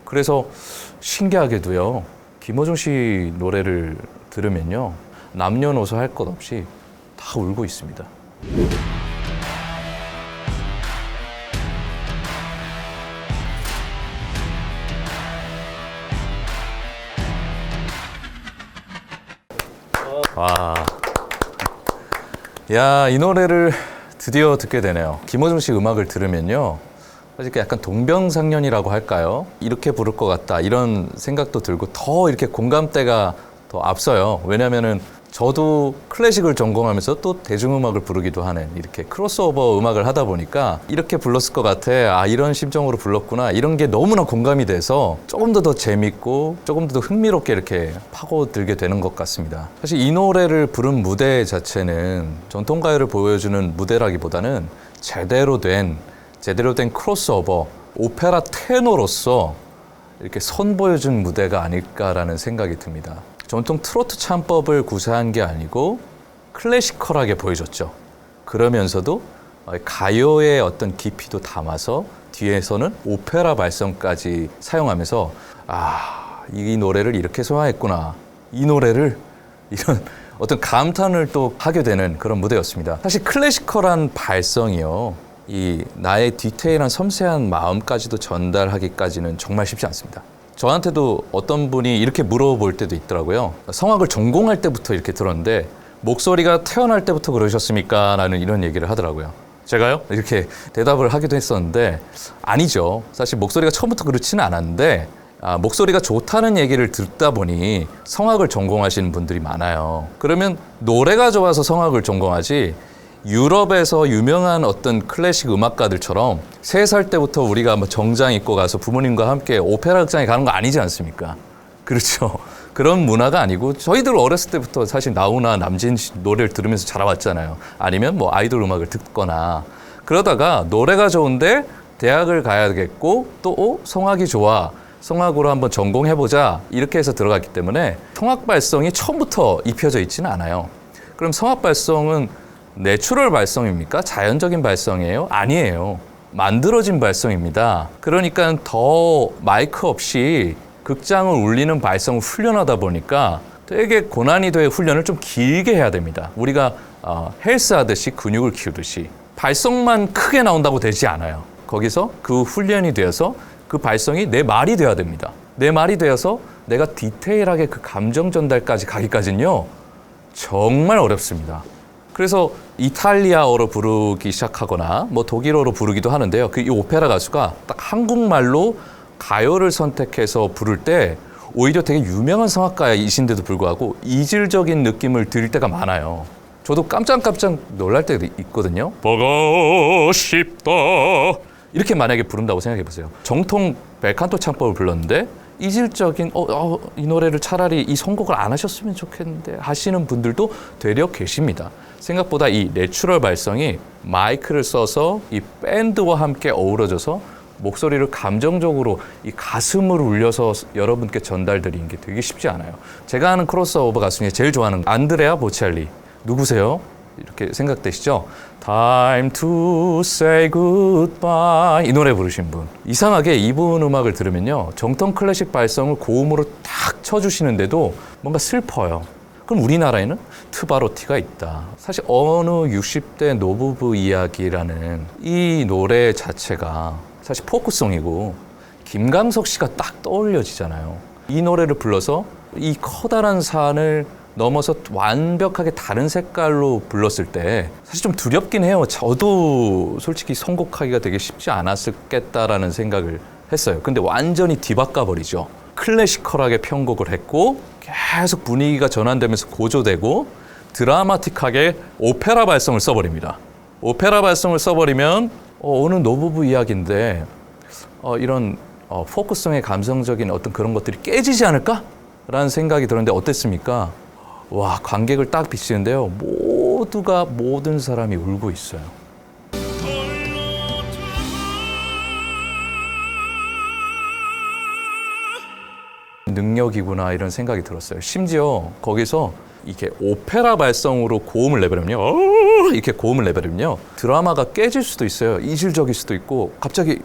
그래서 신기하게도요, 김어중 씨 노래를 들으면요, 남녀노소 할 것 없이 다 울고 있습니다. 와, 야, 이 노래를 드디어 듣게 되네요. 김어중 씨 음악을 들으면요, 사실 약간 동병상련이라고 할까요? 이렇게 부를 것 같다, 이런 생각도 들고 더 이렇게 공감대가 더 앞서요. 왜냐면은 저도 클래식을 전공하면서 또 대중음악을 부르기도 하는, 이렇게 크로스오버 음악을 하다 보니까 이렇게 불렀을 것 같아, 아 이런 심정으로 불렀구나, 이런 게 너무나 공감이 돼서 조금 더 재밌고 조금 더 흥미롭게 이렇게 파고들게 되는 것 같습니다. 사실 이 노래를 부른 무대 자체는 전통가요를 보여주는 무대라기보다는 제대로 된 크로스오버, 오페라 테너로서 이렇게 선보여준 무대가 아닐까라는 생각이 듭니다. 전통 트로트 창법을 구사한 게 아니고 클래시컬하게 보여줬죠. 그러면서도 가요의 어떤 깊이도 담아서 뒤에서는 오페라 발성까지 사용하면서 이 노래를 이렇게 소화했구나, 이 노래를, 이런 어떤 감탄을 또 하게 되는 그런 무대였습니다. 사실 클래시컬한 발성이요, 이 나의 디테일한 섬세한 마음까지도 전달하기까지는 정말 쉽지 않습니다. 저한테도 어떤 분이 이렇게 물어볼 때도 있더라고요. 성악을 전공할 때부터 이렇게 들었는데 목소리가 태어날 때부터 그러셨습니까? 라는 이런 얘기를 하더라고요. 제가요? 이렇게 대답을 하기도 했었는데 아니죠. 사실 목소리가 처음부터 그렇지는 않았는데 목소리가 좋다는 얘기를 듣다 보니 성악을 전공하시는 분들이 많아요. 그러면 노래가 좋아서 성악을 전공하지, 유럽에서 유명한 어떤 클래식 음악가들처럼 3살 때부터 우리가 정장 입고 가서 부모님과 함께 오페라 극장에 가는 거 아니지 않습니까? 그렇죠. 그런 문화가 아니고 저희들 어렸을 때부터 사실 나훈아, 남진 씨 노래를 들으면서 자라왔잖아요. 아니면 뭐 아이돌 음악을 듣거나 그러다가 노래가 좋은데 대학을 가야겠고 또 성악이 좋아, 성악으로 한번 전공해보자, 이렇게 해서 들어갔기 때문에 성악 발성이 처음부터 입혀져 있지는 않아요. 그럼 성악 발성은 내추럴 발성입니까? 자연적인 발성이에요? 아니에요. 만들어진 발성입니다. 그러니까 더 마이크 없이 극장을 울리는 발성을 훈련하다 보니까 되게 고난이도의 훈련을 좀 길게 해야 됩니다. 우리가 헬스 하듯이 근육을 키우듯이 발성만 크게 나온다고 되지 않아요. 거기서 그 훈련이 되어서 그 발성이 내 말이 돼야 됩니다. 내 말이 되어서 내가 디테일하게 그 감정 전달까지 가기까지는요, 정말 어렵습니다. 그래서 이탈리아어로 부르기 시작하거나 뭐 독일어로 부르기도 하는데요. 이 오페라 가수가 딱 한국말로 가요를 선택해서 부를 때 오히려 되게 유명한 성악가이신데도 불구하고 이질적인 느낌을 들일 때가 많아요. 저도 깜짝깜짝 놀랄 때도 있거든요. 보고 싶다, 이렇게 만약에 부른다고 생각해 보세요. 정통 벨칸토 창법을 불렀는데 이질적인 이 노래를 차라리 이 선곡을 안 하셨으면 좋겠는데 하시는 분들도 되려 계십니다. 생각보다 이 내추럴 발성이 마이크를 써서 이 밴드와 함께 어우러져서 목소리를 감정적으로 이 가슴으로 울려서 여러분께 전달드리는 게 되게 쉽지 않아요. 제가 아는 크로스오버 가수 중에 제일 좋아하는 안드레아 보첼리, 누구세요? 이렇게 생각되시죠? Time to say goodbye, 이 노래 부르신 분. 이상하게 이분 음악을 들으면요, 정통 클래식 발성을 고음으로 딱 쳐주시는데도 뭔가 슬퍼요. 그럼 우리나라에는 트바로티가 있다. 사실 어느 60대 노부부 이야기라는 이 노래 자체가 사실 포크송이고 김광석 씨가 딱 떠올려지잖아요. 이 노래를 불러서 이 커다란 산을 넘어서 완벽하게 다른 색깔로 불렀을 때 사실 좀 두렵긴 해요. 저도 솔직히 선곡하기가 되게 쉽지 않았겠다라는 생각을 했어요. 근데 완전히 뒤바꿔 버리죠. 클래시컬하게 편곡을 했고 계속 분위기가 전환되면서 고조되고 드라마틱하게 오페라 발성을 써버립니다. 오페라 발성을 써버리면 어느 노부부 이야기인데 이런 포크송의 감성적인 어떤 그런 것들이 깨지지 않을까? 라는 생각이 들었는데 어땠습니까? 와, 관객을 딱 비치는데요, 모든 사람이 울고 있어요. 능력이구나, 이런 생각이 들었어요. 심지어 거기서 이렇게 오페라 발성으로 고음을 내버리면요, 이렇게 고음을 내버리면요, 드라마가 깨질 수도 있어요. 이질적일 수도 있고 갑자기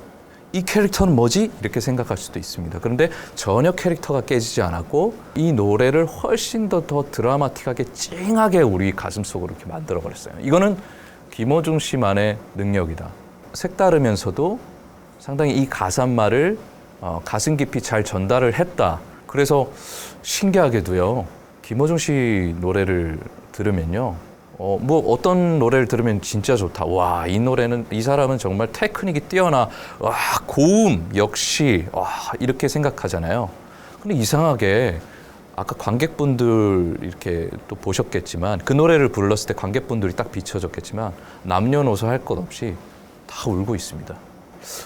이 캐릭터는 뭐지? 이렇게 생각할 수도 있습니다. 그런데 전혀 캐릭터가 깨지지 않았고 이 노래를 훨씬 더 드라마틱하게 찡하게 우리 가슴속으로 이렇게 만들어버렸어요. 이거는 김어중 씨만의 능력이다. 색다르면서도 상당히 이 가사말을 가슴 깊이 잘 전달을 했다. 그래서 신기하게도요, 김어중 씨 노래를 들으면요, 뭐 어떤 노래를 들으면 진짜 좋다. 와, 이 노래는, 이 사람은 정말 테크닉이 뛰어나. 와, 고음 역시. 와, 이렇게 생각하잖아요. 근데 이상하게 아까 관객분들 이렇게 또 보셨겠지만 그 노래를 불렀을 때 관객분들이 딱 비춰졌겠지만 남녀노소 할 것 없이 다 울고 있습니다.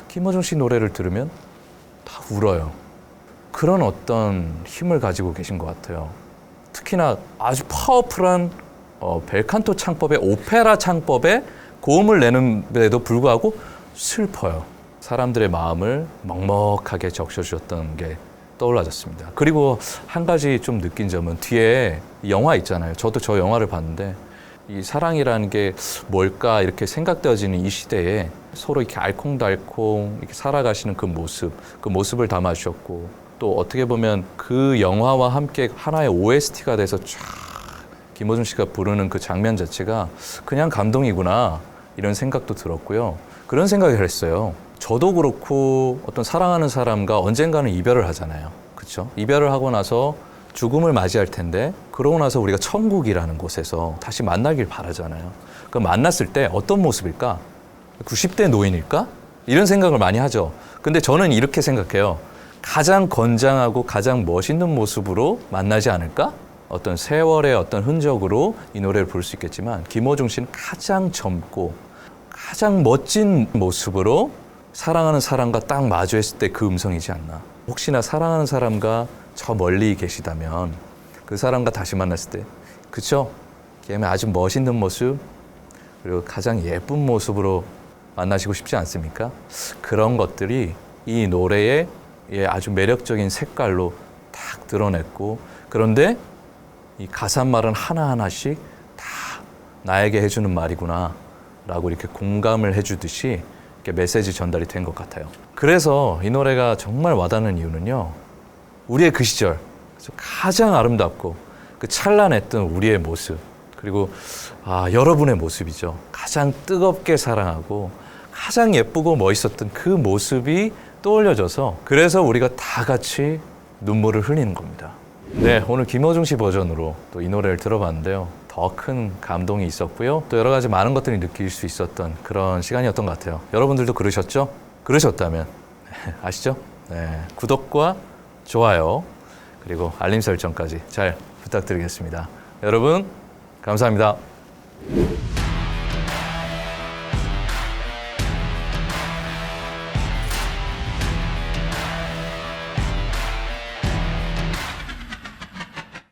김어중 씨 노래를 들으면 다 울어요. 그런 어떤 힘을 가지고 계신 것 같아요. 특히나 아주 파워풀한 벨칸토 창법의 오페라 창법에 고음을 내는데도 불구하고 슬퍼요. 사람들의 마음을 먹먹하게 적셔주셨던 게 떠올라졌습니다. 그리고 한 가지 좀 느낀 점은 뒤에 영화 있잖아요. 저도 저 영화를 봤는데 이 사랑이라는 게 뭘까 이렇게 생각되어지는 이 시대에 서로 이렇게 알콩달콩 이렇게 살아가시는 그 모습을 담아주셨고, 또 어떻게 보면 그 영화와 함께 하나의 OST가 돼서 쫙 김어중 씨가 부르는 그 장면 자체가 그냥 감동이구나 이런 생각도 들었고요. 그런 생각을 했어요. 저도 그렇고 어떤 사랑하는 사람과 언젠가는 이별을 하잖아요. 그렇죠? 이별을 하고 나서 죽음을 맞이할 텐데, 그러고 나서 우리가 천국이라는 곳에서 다시 만나길 바라잖아요. 그럼 만났을 때 어떤 모습일까? 90대 노인일까? 이런 생각을 많이 하죠. 근데 저는 이렇게 생각해요. 가장 건장하고 가장 멋있는 모습으로 만나지 않을까? 어떤 세월의 어떤 흔적으로 이 노래를 부를 수 있겠지만 김어중 씨는 가장 젊고 가장 멋진 모습으로 사랑하는 사람과 딱 마주했을 때 그 음성이지 않나. 혹시나 사랑하는 사람과 저 멀리 계시다면 그 사람과 다시 만났을 때, 그쵸? 걔는 아주 멋있는 모습, 그리고 가장 예쁜 모습으로 만나시고 싶지 않습니까? 그런 것들이 이 노래의 아주 매력적인 색깔로 딱 드러냈고, 그런데 이 가사말은 하나하나씩 다 나에게 해주는 말이구나 라고 이렇게 공감을 해주듯이 이렇게 메시지 전달이 된 것 같아요. 그래서 이 노래가 정말 와닿는 이유는요, 우리의 그 시절 가장 아름답고 그 찬란했던 우리의 모습, 그리고 여러분의 모습이죠. 가장 뜨겁게 사랑하고 가장 예쁘고 멋있었던 그 모습이 떠올려져서, 그래서 우리가 다 같이 눈물을 흘리는 겁니다. 네, 오늘 김어중 씨 버전으로 또 이 노래를 들어봤는데요. 더 큰 감동이 있었고요. 또 여러 가지 많은 것들이 느낄 수 있었던 그런 시간이었던 것 같아요. 여러분들도 그러셨죠? 그러셨다면 아시죠? 네, 구독과 좋아요 그리고 알림 설정까지 잘 부탁드리겠습니다. 여러분 감사합니다.